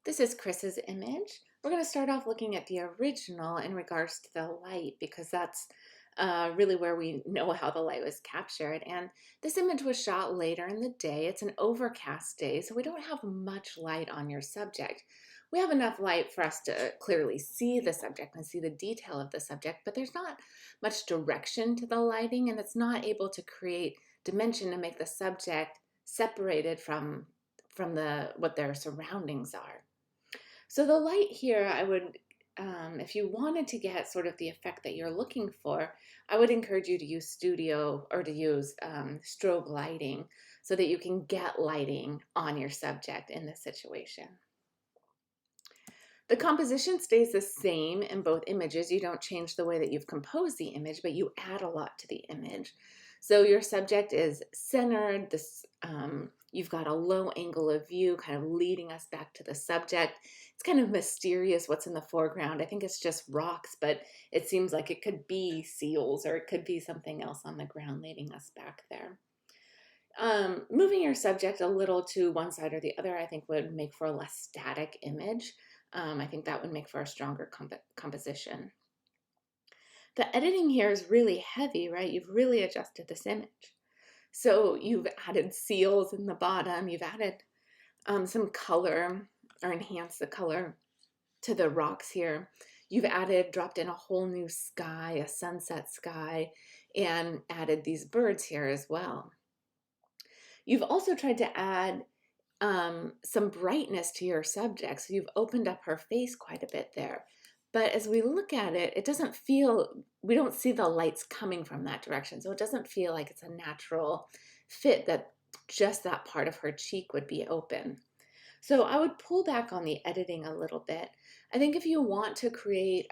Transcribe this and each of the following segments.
This is Chris's image. We're going to start off looking at the original in regards to the light because that's really where we know how the light was captured. And this image was shot later in the day. It's an overcast day, so we don't have much light on your subject. We have enough light for us to clearly see the subject and see the detail of the subject, but there's not much direction to the lighting, and it's not able to create dimension to make the subject separated from what their surroundings are. So the light here, if you wanted to get sort of the effect that you're looking for, I would encourage you to use studio or to use strobe lighting so that you can get lighting on your subject in this situation. The composition stays the same in both images. You don't change the way that you've composed the image, but you add a lot to the image. So your subject is centered. You've got a low angle of view kind of leading us back to the subject. It's kind of mysterious what's in the foreground. I think it's just rocks, but it seems like it could be seals or it could be something else on the ground leading us back there. Moving your subject a little to one side or the other, I think would make for a less static image. I think that would make for a stronger composition. The editing here is really heavy, right? You've really adjusted this image. So you've added seals in the bottom, you've added some color or enhanced the color to the rocks here. You've dropped in a whole new sky, a sunset sky, and added these birds here as well. You've also tried to add some brightness to your subject. So you've opened up her face quite a bit there. But as we look at it, we don't see the lights coming from that direction. So it doesn't feel like it's a natural fit that just that part of her cheek would be open. So I would pull back on the editing a little bit. I think if you want to create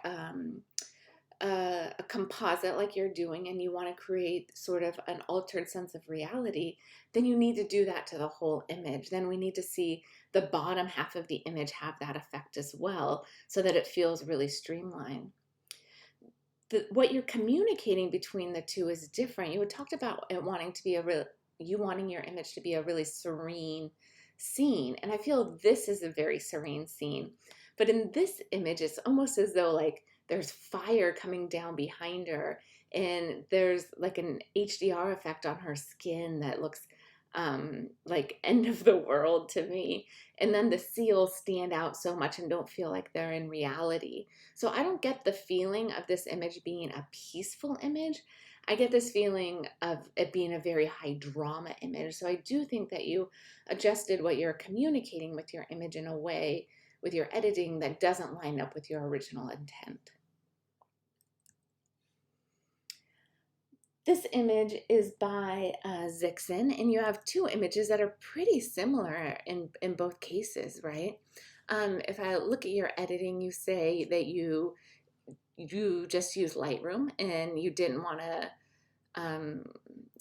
a composite like you're doing and you want to create sort of an altered sense of reality, then you need to do that to the whole image. Then we need to see the bottom half of the image have that effect as well so that it feels really streamlined. What you're communicating between the two is different. You had talked about it wanting your image to be a really serene scene, and I feel this is a very serene scene. But in this image, it's almost as though like there's fire coming down behind her, and there's like an HDR effect on her skin that looks like end of the world to me. And then the seals stand out so much and don't feel like they're in reality. So I don't get the feeling of this image being a peaceful image. I get this feeling of it being a very high drama image. So I do think that you adjusted what you're communicating with your image in a way with your editing that doesn't line up with your original intent. This image is by Zixin, and you have two images that are pretty similar in both cases, right? If I look at your editing, you say that you just use Lightroom and you didn't want to,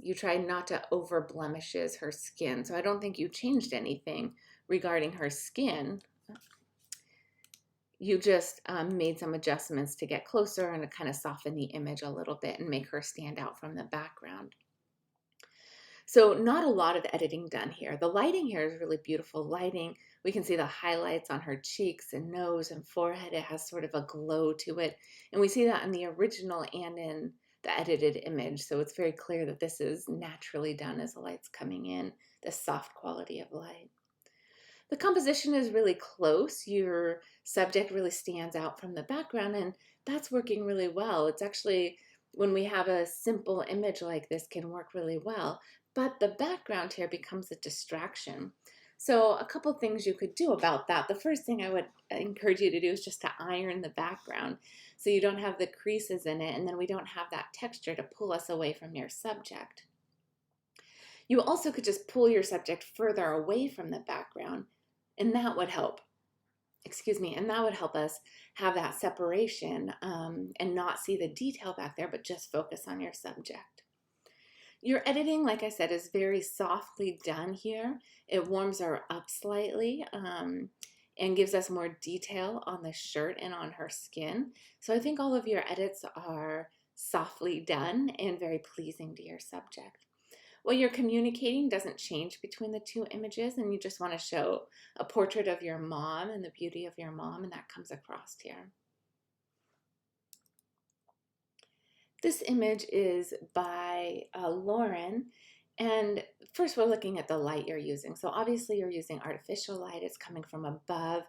you tried not to over blemishes her skin. So I don't think you changed anything regarding her skin. You just made some adjustments to get closer and to kind of soften the image a little bit and make her stand out from the background. So not a lot of editing done here. The lighting here is really beautiful lighting. We can see the highlights on her cheeks and nose and forehead. It has sort of a glow to it. And we see that in the original and in the edited image. So it's very clear that this is naturally done as the light's coming in, the soft quality of light. The composition is really close. Your subject really stands out from the background, and that's working really well. It's actually, when we have a simple image like this, can work really well, but the background here becomes a distraction. So a couple things you could do about that. The first thing I would encourage you to do is just to iron the background so you don't have the creases in it, and then we don't have that texture to pull us away from your subject. You also could just pull your subject further away from the background, and that would help. And that would help us have that separation and not see the detail back there, but just focus on your subject. Your editing, like I said, is very softly done here. It warms her up slightly and gives us more detail on the shirt and on her skin. So I think all of your edits are softly done and very pleasing to your subject. what you're communicating doesn't change between the two images, and you just want to show a portrait of your mom and the beauty of your mom, and that comes across here. This image is by Lauren, and first we're looking at the light you're using. So obviously you're using artificial light. It's coming from above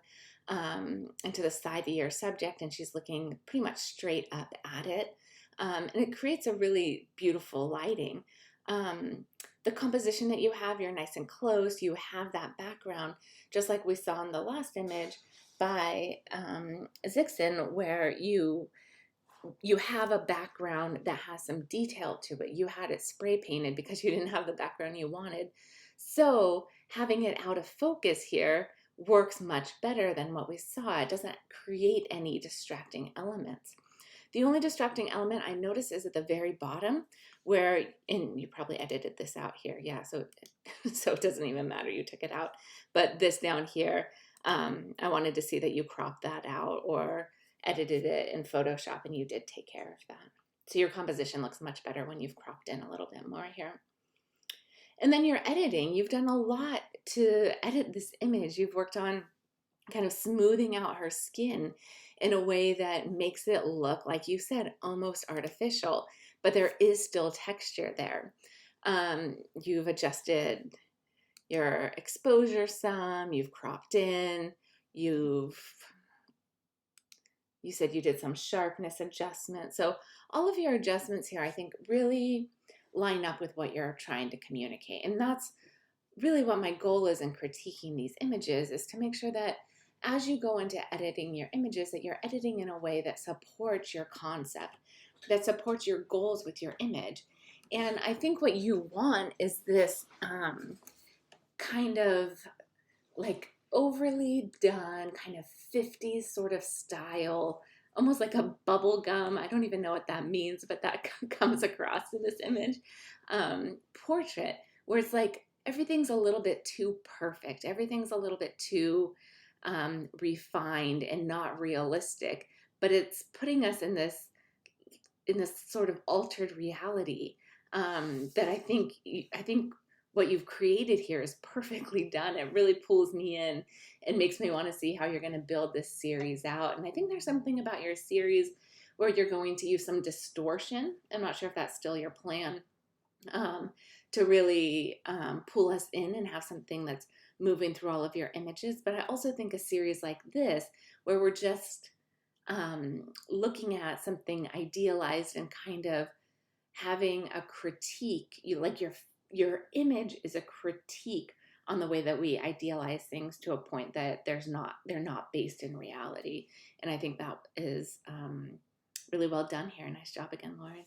and to the side of your subject, and she's looking pretty much straight up at it. And it creates a really beautiful lighting. The composition that you have, you're nice and close. You have that background, just like we saw in the last image by Zixin, where you have a background that has some detail to it. You had it spray painted because you didn't have the background you wanted. So having it out of focus here works much better than what we saw. It doesn't create any distracting elements. The only distracting element I noticed is at the very bottom where, and you probably edited this out here. Yeah, so it doesn't even matter. You took it out. But this down here, I wanted to see that you cropped that out or edited it in Photoshop, and you did take care of that. So your composition looks much better when you've cropped in a little bit more here. And then your editing, you've done a lot to edit this image. You've worked on kind of smoothing out her skin in a way that makes it look, like you said, almost artificial, but there is still texture there. You've adjusted your exposure some, you've cropped in, you said you did some sharpness adjustment. So all of your adjustments here, I think, really line up with what you're trying to communicate. And that's really what my goal is in critiquing these images, is to make sure that as you go into editing your images, that you're editing in a way that supports your concept, that supports your goals with your image. And I think what you want is this kind of like overly done kind of 50s sort of style, almost like a bubble gum. I don't even know what that means, but that comes across in this image portrait, where it's like everything's a little bit too perfect. Everything's a little bit too refined and not realistic, but it's putting us in this sort of altered reality that I think what you've created here is perfectly done. It really pulls me in and makes me want to see how you're going to build this series out. And I think there's something about your series where you're going to use some distortion. I'm not sure if that's still your plan, to really pull us in and have something that's moving through all of your images. But I also think a series like this, where we're just looking at something idealized and kind of having a critique, your image is a critique on the way that we idealize things to a point that they're not based in reality. And I think that is really well done here. Nice job again, Lauren.